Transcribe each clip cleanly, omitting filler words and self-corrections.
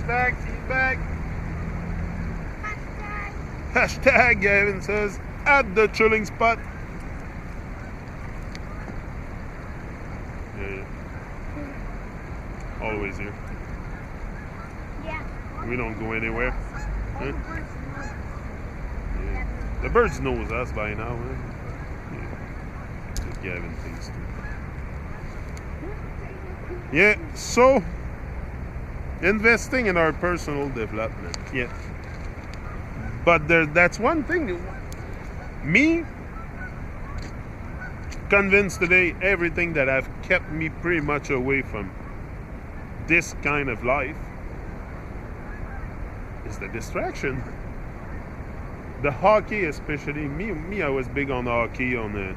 Hashtag feedback. Hashtag, Gavin says, at the chilling spot. Yeah. Always here. Yeah. We don't go anywhere. Huh? Yeah. The birds knows us by now. Huh? Yeah. Gavin thinks too. Yeah, so investing in our personal development. Yeah. But that's one thing. Me, convinced today, everything that have kept me pretty much away from this kind of life is the distraction. The hockey, especially me, I was big on hockey. And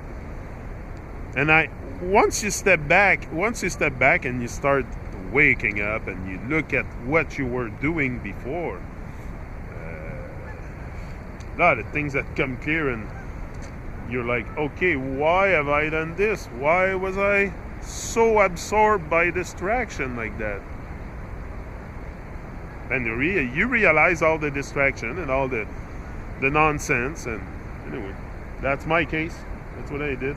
once you step back and you start waking up and you look at what you were doing before. A lot of things that come clear, and you're like, okay, why have I done this? Why was I so absorbed by distraction like that? And you realize all the distraction and all the nonsense. And anyway, that's my case. That's what I did.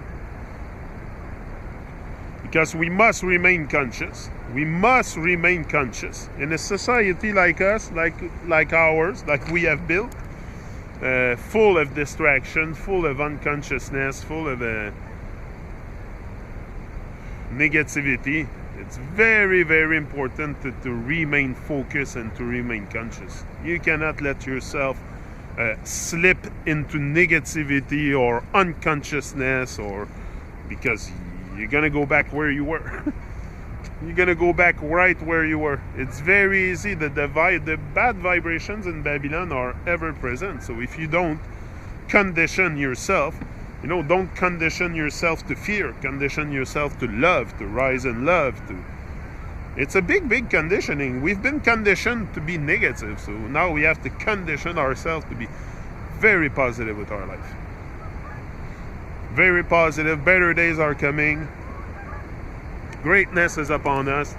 Because we must remain conscious. We must remain conscious in a society like us, like ours, like we have built. Full of distraction, full of unconsciousness, full of negativity. It's very, very important to remain focused and to remain conscious. You cannot let yourself slip into negativity or unconsciousness, or because you're gonna go back where you were. You're gonna go back right where you were. It's very easy. The bad vibrations in Babylon are ever present. So if you don't condition yourself, don't condition yourself to fear. Condition yourself to love, to rise in love. It's a big, big conditioning. We've been conditioned to be negative, so now we have to condition ourselves to be very positive with our life. Very positive. Better days are coming. Greatness is upon us.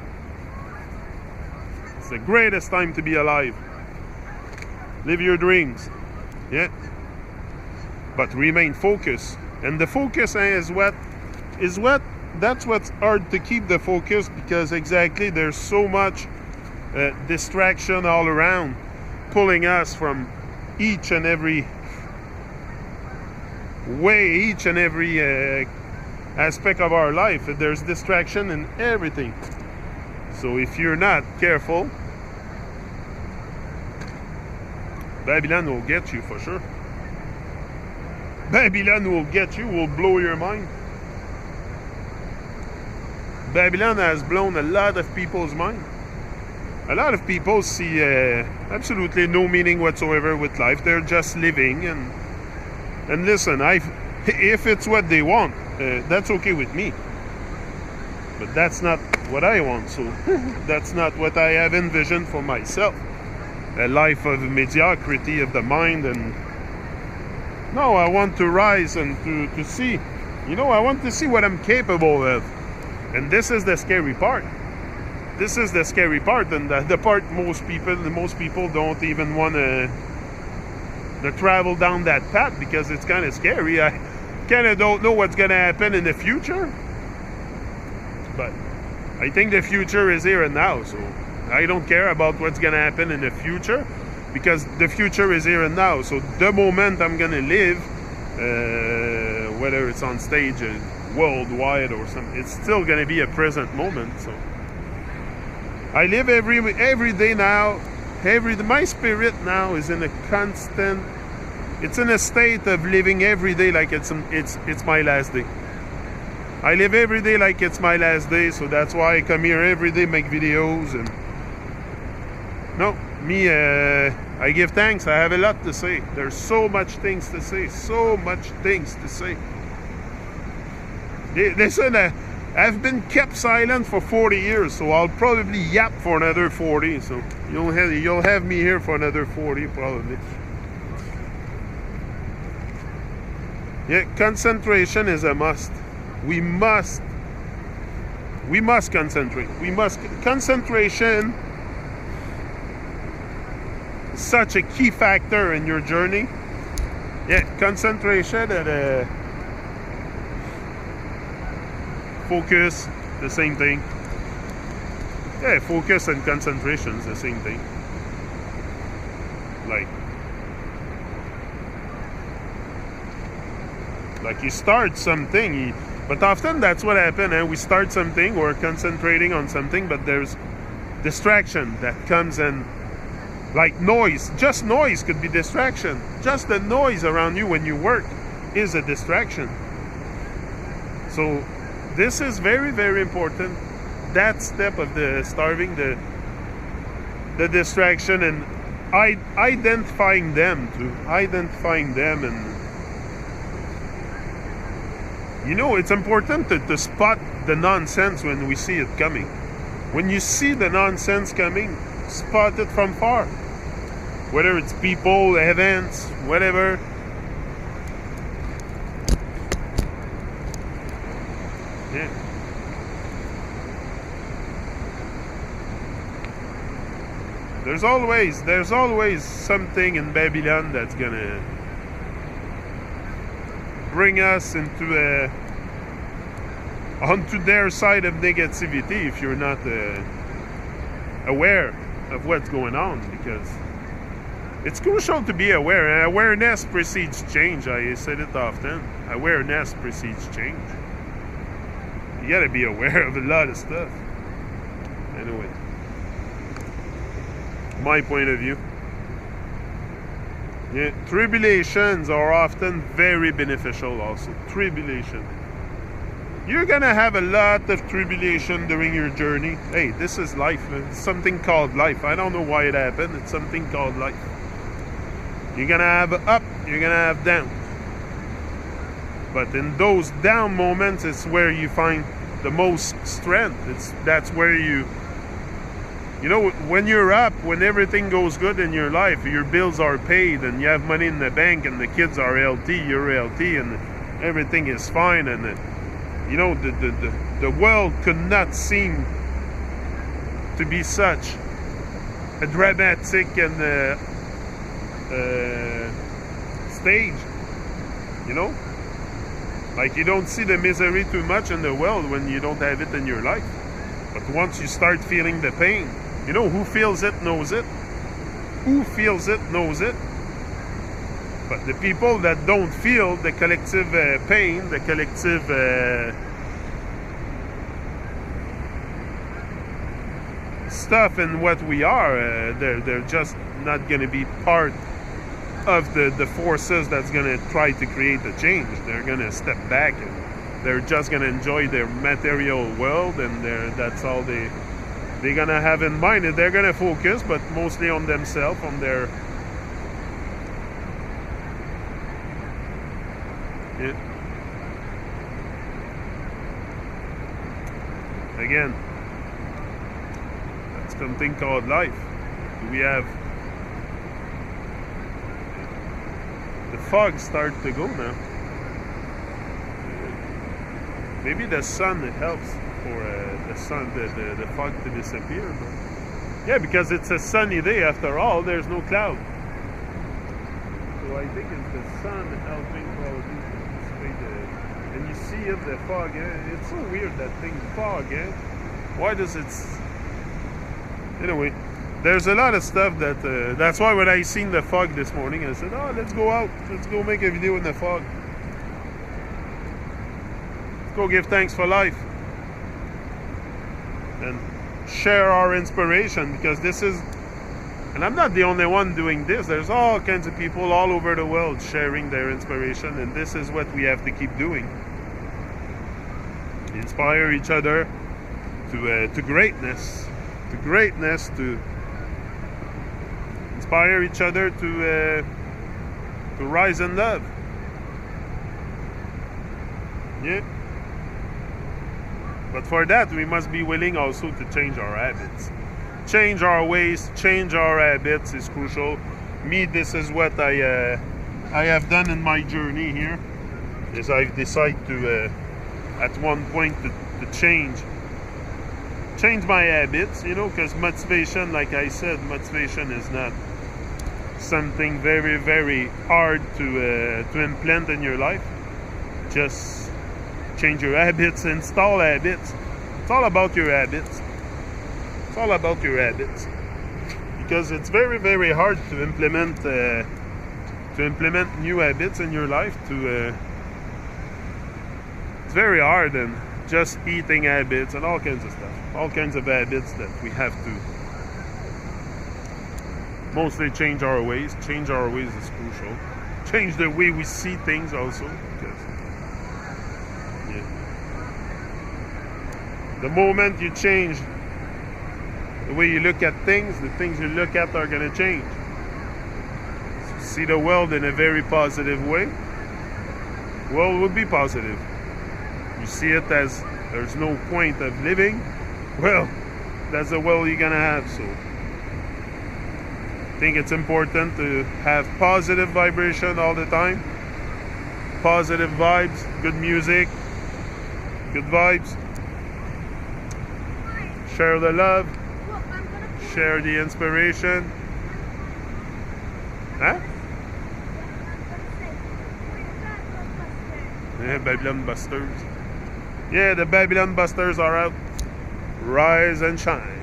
It's the greatest time to be alive. Live your dreams. Yeah. But remain focused. And the focus is that's what's hard to keep the focus, because exactly there's so much distraction all around, pulling us from each and every way, each and every aspect of our life. There's distraction in everything. So if you're not careful, Babylon will get you for sure. Babylon will get you, will blow your mind. Babylon has blown a lot of people's mind. A lot of people see absolutely no meaning whatsoever with life. They're just living, and listen, if it's what they want, that's okay with me. But that's not what I want, so that's not what I have envisioned for myself. A life of mediocrity of the mind. And no, I want to rise and to see, I want to see what I'm capable of. And this is the scary part. This is the scary part, and the part most people don't even want to travel down that path, because it's kind of scary. I kind of don't know what's going to happen in the future, but I think the future is here and now, so I don't care about what's going to happen in the future, because the future is here and now. So the moment I'm going to live, whether it's on stage worldwide or something, it's still going to be a present moment. So I live every day now. My spirit now is in a constant, it's in a state of living every day like it's my last day. I live every day like it's my last day, so that's why I come here every day, make videos. And no, me, I give thanks. I have a lot to say. There's so much things to say, so much things to say. Listen, I've been kept silent for 40 years, so I'll probably yap for another 40. So you'll have me here for another 40 probably. Yeah, concentration is a must. We must concentrate. Concentration such a key factor in your journey. Yeah, concentration and focus, the same thing. Yeah, focus and concentration is the same thing. Like you start something, but often that's what happens. We start something, we're concentrating on something, but there's distraction that comes in, like noise. Just noise could be distraction. Just the noise around you when you work is a distraction. So this is very, very important. That step of the starving the distraction and identifying them and you know, it's important to spot the nonsense when we see it coming. When you see the nonsense coming, spot it from far. Whether it's people, events, whatever. Yeah. There's always something in Babylon that's gonna bring us into onto their side of negativity if you're not aware of what's going on, because it's crucial to be aware. Awareness precedes change. I said it often. Awareness precedes change. You gotta be aware of a lot of stuff. Anyway, my point of view. Yeah, tribulations are often very beneficial also. Tribulation. You're gonna have a lot of tribulation during your journey. Hey, this is life. It's something called life. I don't know why it happened. It's something called life. You're gonna have up, you're gonna have down. But in those down moments, it's where you find the most strength. That's where you know, when you're up, when everything goes good in your life, your bills are paid and you have money in the bank and the kids are healthy, you're healthy and everything is fine, and you know, the world could not seem to be such a dramatic and stage, you know? Like, you don't see the misery too much in the world when you don't have it in your life. But once you start feeling the pain, you know, who feels it knows it. Who feels it knows it. But the people that don't feel the collective pain, the collective stuff in what we are, they're just not going to be part of the forces that's going to try to create the change. They're going to step back and they're just going to enjoy their material world, and that's all they're going to have in mind. And they're going to focus, but mostly on themselves, on their... Yeah. Again, that's something called life. We have... The fog start to go now. Maybe the sun helps for the fog to disappear. But yeah, because it's a sunny day after all. There's no cloud. So I think it's the sun helping probably to dissipate and you see it, the fog. It's so weird, that thing, fog. Why does it? Anyway, there's a lot of stuff that. That's why when I seen the fog this morning, I said, "Oh, let's go out. Let's go make a video in the fog. Let's go give thanks for life and share our inspiration, because this is." And I'm not the only one doing this. There's all kinds of people all over the world sharing their inspiration, and this is what we have to keep doing. Inspire each other to greatness, to inspire each other to rise in love. Yeah. But for that, we must be willing also to change our habits. Change our ways, change our habits is crucial. Me, this is what I have done in my journey here. Is I've decided to, at one point, to change my habits. You know, because motivation, like I said, motivation is not something very, very hard to implement in your life. Just change your habits, install habits. It's all about your habits. It's all about your habits. Because it's very, very hard to implement new habits in your life. It's very hard, and just eating habits and all kinds of stuff, all kinds of habits that we have to mostly change our ways. Change our ways is crucial. Change the way we see things also, because the moment you change the way you look at things, the things you look at are going to change. So see the world in a very positive way, the world would be positive. You see it as there's no point of living, well, that's the world you're going to have. So I think it's important to have positive vibration all the time. Positive vibes, good music, good vibes. Share the love, share the inspiration. Huh? Yeah, Babylon Busters. Yeah, the Babylon Busters are out. Rise and shine.